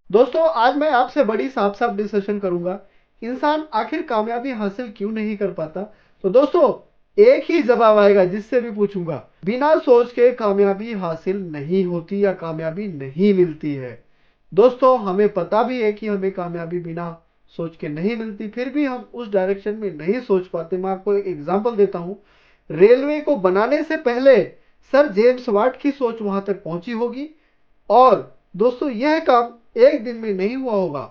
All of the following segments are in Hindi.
दोस्तों आज मैं आपसे बड़ी साफ साफ डिस्कशन करूंगा। इंसान आखिर कामयाबी हासिल क्यों नहीं कर पाता। तो दोस्तों एक ही जवाब आएगा जिससे भी पूछूंगा, बिना सोच के कामयाबी हासिल नहीं होती या कामयाबी नहीं मिलती है। दोस्तों हमें पता भी है कि हमें कामयाबी बिना सोच के नहीं मिलती, फिर भी हम उस डायरेक्शन में नहीं सोच पाते। मैं आपको एक एग्जांपल देता हूं। रेलवे को बनाने से पहले सर जेम्स वाट की सोच वहां तक पहुंची होगी, और दोस्तों यह काम एक दिन में नहीं हुआ होगा।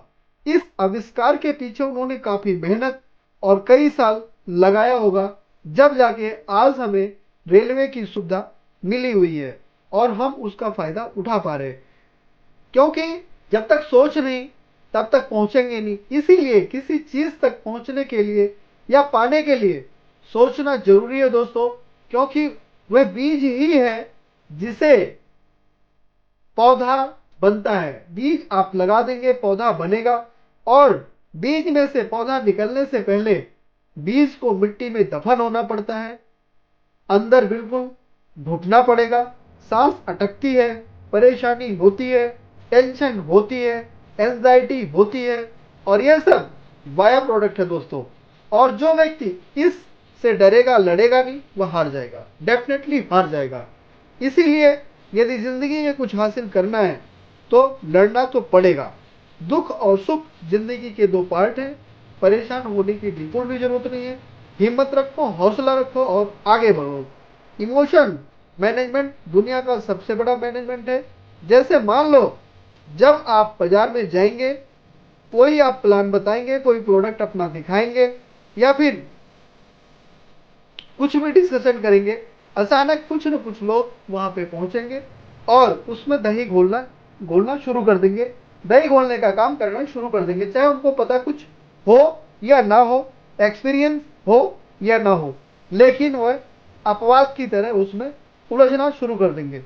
इस आविष्कार के पीछे उन्होंने काफी मेहनत और कई साल लगाया होगा, जब जाके आज हमें रेलवे की सुविधा मिली हुई है और हम उसका फायदा उठा पा रहे हैं। क्योंकि जब तक सोच नहीं तब तक पहुंचेंगे नहीं। इसीलिए किसी चीज तक पहुंचने के लिए या पाने के लिए सोचना जरूरी है दोस्तों। क्योंकि वह बीज ही है जिसे पौधा बनता है। बीज आप लगा देंगे, पौधा बनेगा। और बीज में से पौधा निकलने से पहले बीज को मिट्टी में दफन होना पड़ता है, अंदर बिल्कुल घुटना पड़ेगा, सांस अटकती है, परेशानी होती है, टेंशन होती है, एंजाइटी होती है, और यह सब बाय प्रोडक्ट है दोस्तों। और जो व्यक्ति इस से डरेगा, लड़ेगा नहीं, वह हार जाएगा, डेफिनेटली हार जाएगा। इसीलिए यदि जिंदगी में कुछ हासिल करना है तो लड़ना तो पड़ेगा। दुख और सुख जिंदगी के दो पार्ट हैं। परेशान होने की बिल्कुल भी जरूरत नहीं है। हिम्मत रखो, हौसला रखो और आगे बढ़ो। इमोशन मैनेजमेंट दुनिया का सबसे बड़ा मैनेजमेंट है। जैसे मान लो जब आप बाजार में जाएंगे, कोई आप प्लान बताएंगे, कोई प्रोडक्ट अपना दिखाएंगे या फिर कुछ भी डिस्कशन करेंगे, अचानक कुछ न कुछ लोग वहां पे पहुंचेंगे और उसमें दही घोलना घोलना शुरू कर देंगे। दही घोलने का काम करना शुरू कर देंगे, चाहे उनको पता कुछ हो या ना हो, एक्सपीरियंस हो या ना हो, लेकिन वह अपवाद की तरह उसमें उलझना शुरू कर देंगे।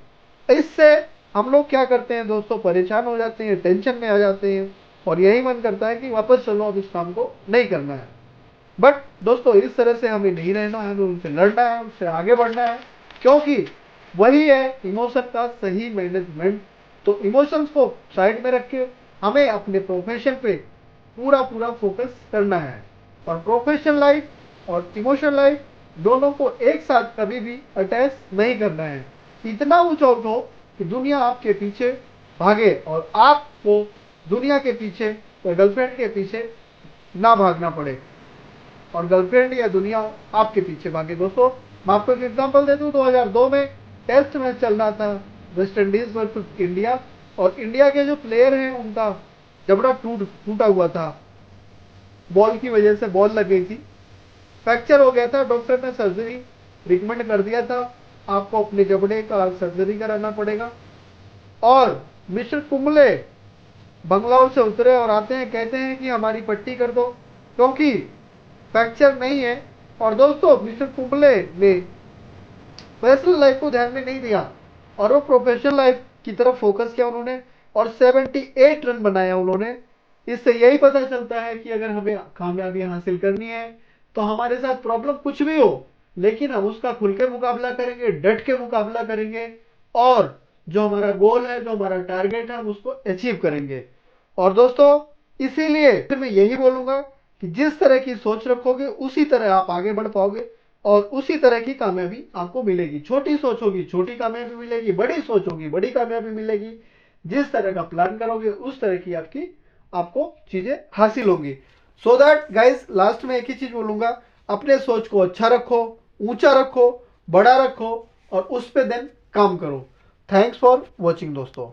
इससे हम लोग क्या करते हैं दोस्तों, परेशान हो जाते हैं, टेंशन में आ जाते हैं और यही मन करता है कि वापस चलो, अब इस काम को नहीं करना है। बट दोस्तों इस तरह से हमें नहीं रहना है, हमें उनसे लड़ना है, उनसे आगे बढ़ना है। क्योंकि वही है इमोशन का सही मैनेजमेंट। तो इमोशंस को साइड में रख के हमें अपने प्रोफेशन पे पूरा पूरा फोकस करना है। और प्रोफेशनल लाइफ और इमोशनल लाइफ दोनों को एक साथ कभी भी अटैच नहीं करना है। इतना ऊंचा उठो कि दुनिया आपके पीछे भागे और आपको दुनिया के पीछे या गर्लफ्रेंड के पीछे ना भागना पड़े और गर्लफ्रेंड या दुनिया आपके पीछे भागे। दोस्तों मैं आपको एक एग्जांपल दे दूं, 2002 में टेस्ट मैच चल रहा था, वेस्ट इंडीज वर्सेस इंडिया, और इंडिया के जो प्लेयर हैं उनका जबड़ा टूटा हुआ था। बॉल की वजह से बॉल लग गई थी, फ्रैक्चर हो गया था। डॉक्टर ने सर्जरी रिकमेंड कर दिया था, आपको अपने जबड़े का सर्जरी कराना पड़ेगा। और मिस्टर कुंबले बंगलौर से उतरे और आते हैं, कहते हैं कि हमारी पट्टी कर दो क्योंकि फ्रैक्चर नहीं है। और दोस्तों मिस्टर कुंबले ने पर्सनल लाइफ को ध्यान में नहीं दिया और वो प्रोफेशनल लाइफ की तरफ फोकस किया उन्होंने, और 78 रन बनाया उन्होंने। इससे यही पता चलता है कि अगर हमें कामयाबी हासिल करनी है तो हमारे साथ प्रॉब्लम कुछ भी हो, लेकिन हम उसका खुल के मुकाबला करेंगे, डट के मुकाबला करेंगे, और जो हमारा गोल है, जो हमारा टारगेट है, हम उसको अचीव करेंगे। और दोस्तों इसीलिए फिर मैं यही बोलूंगा कि जिस तरह की सोच रखोगे उसी तरह आप आगे बढ़ पाओगे और उसी तरह की कामयाबी आपको मिलेगी। छोटी सोच होगी, छोटी कामयाबी मिलेगी, बड़ी सोच होगी, बड़ी कामयाबी मिलेगी। जिस तरह का प्लान करोगे उस तरह की आपको चीजें हासिल होंगी। सो दैट गाइस लास्ट में एक ही चीज बोलूंगा, अपने सोच को अच्छा रखो, ऊंचा रखो, बड़ा रखो और उस पर देन काम करो। थैंक्स फॉर वॉचिंग दोस्तों।